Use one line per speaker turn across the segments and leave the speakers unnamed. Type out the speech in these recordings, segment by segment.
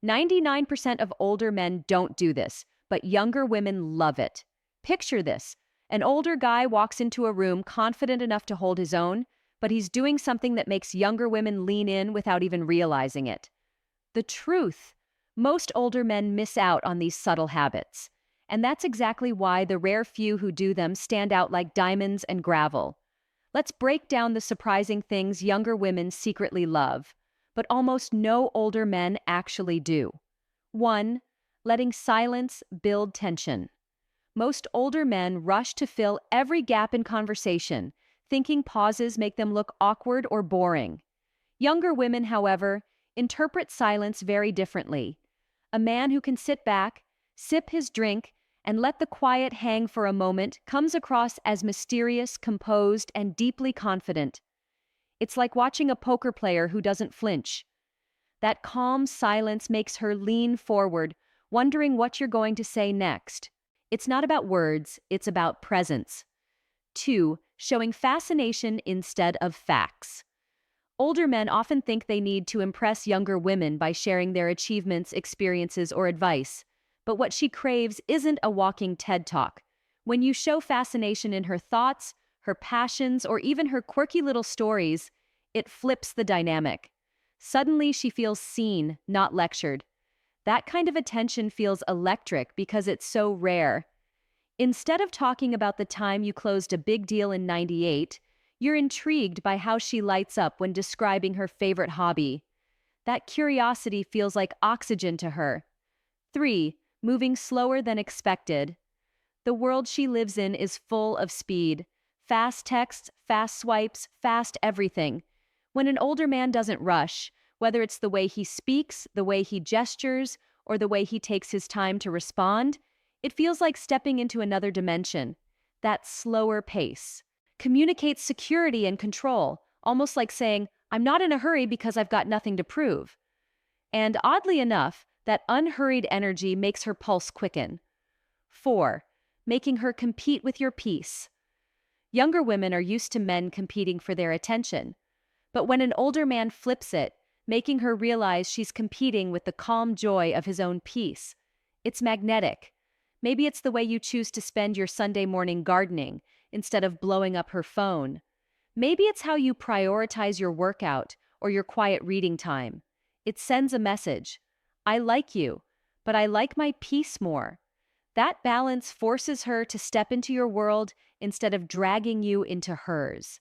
99% of older men don't do this, but younger women love it. Picture this. An older guy walks into a room confident enough to hold his own, but he's doing something that makes younger women lean in without even realizing it. The truth: most older men miss out on these subtle habits. And that's exactly why the rare few who do them stand out like diamonds and gravel. Let's break down the surprising things younger women secretly love, but almost no older men actually do. 1. Letting silence build tension. Most older men rush to fill every gap in conversation, thinking pauses make them look awkward or boring. Younger women, however, interpret silence very differently. A man who can sit back, sip his drink, and let the quiet hang for a moment comes across as mysterious, composed, and deeply confident. It's like watching a poker player who doesn't flinch. That calm silence makes her lean forward, wondering what you're going to say next. It's not about words, it's about presence. 2. Showing fascination instead of facts. Older men often think they need to impress younger women by sharing their achievements, experiences, or advice. But what she craves isn't a walking TED Talk. When you show fascination in her thoughts, her passions, or even her quirky little stories, it flips the dynamic. Suddenly she feels seen, not lectured. That kind of attention feels electric because it's so rare. Instead of talking about the time you closed a big deal in '98, you're intrigued by how she lights up when describing her favorite hobby. That curiosity feels like oxygen to her. 3. Moving slower than expected. The world she lives in is full of speed. Fast texts, fast swipes, fast everything. When an older man doesn't rush, whether it's the way he speaks, the way he gestures, or the way he takes his time to respond, it feels like stepping into another dimension. That slower pace communicates security and control, almost like saying, "I'm not in a hurry because I've got nothing to prove." And oddly enough, that unhurried energy makes her pulse quicken. 4. Making her compete with your peace. Younger women are used to men competing for their attention. But when an older man flips it, making her realize she's competing with the calm joy of his own peace, it's magnetic. Maybe it's the way you choose to spend your Sunday morning gardening instead of blowing up her phone. Maybe it's how you prioritize your workout or your quiet reading time. It sends a message. I like you, but I like my peace more. That balance forces her to step into your world instead of dragging you into hers.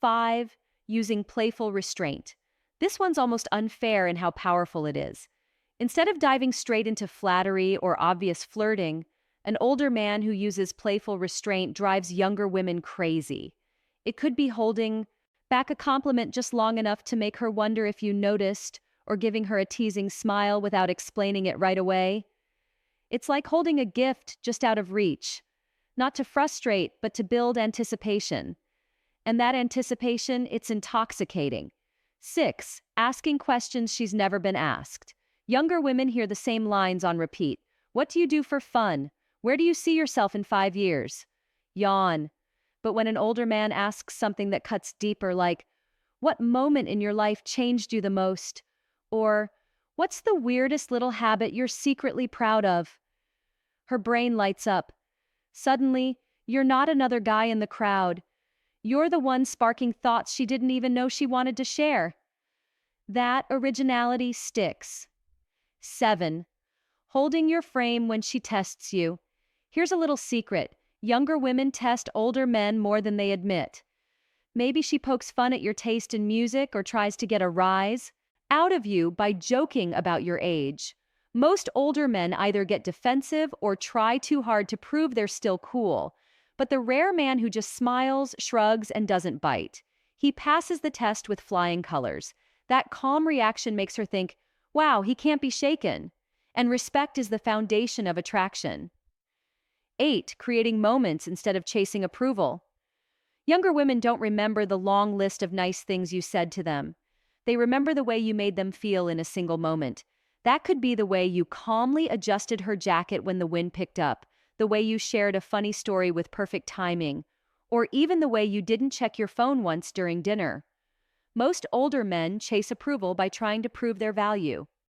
5. Using playful restraint. This one's almost unfair in how powerful it is. Instead of diving straight into flattery or obvious flirting, an older man who uses playful restraint drives younger women crazy. It could be holding back a compliment just long enough to make her wonder if you noticed, or giving her a teasing smile without explaining it right away. It's like holding a gift just out of reach, not to frustrate, but to build anticipation. And that anticipation, it's intoxicating. 6. Asking questions she's never been asked. Younger women hear the same lines on repeat. What do you do for fun? Where do you see yourself in 5 years? Yawn. But when an older man asks something that cuts deeper, like, what moment in your life changed you the most? Or, what's the weirdest little habit you're secretly proud of? Her brain lights up. Suddenly, you're not another guy in the crowd. You're the one sparking thoughts she didn't even know she wanted to share. That originality sticks. 7. Holding your frame when she tests you. Here's a little secret. Younger women test older men more than they admit. Maybe she pokes fun at your taste in music or tries to get a rise out of you by joking about your age. Most older men either get defensive or try too hard to prove they're still cool. But the rare man who just smiles, shrugs, and doesn't bite. He passes the test with flying colors. That calm reaction makes her think, wow, he can't be shaken. And respect is the foundation of attraction. 8. Creating moments instead of chasing approval. Younger women don't remember the long list of nice things you said to them. They remember the way you made them feel in a single moment. That could be the way you calmly adjusted her jacket when the wind picked up, the way you shared a funny story with perfect timing, or even the way you didn't check your phone once during dinner. Most older men chase approval by trying to prove their value.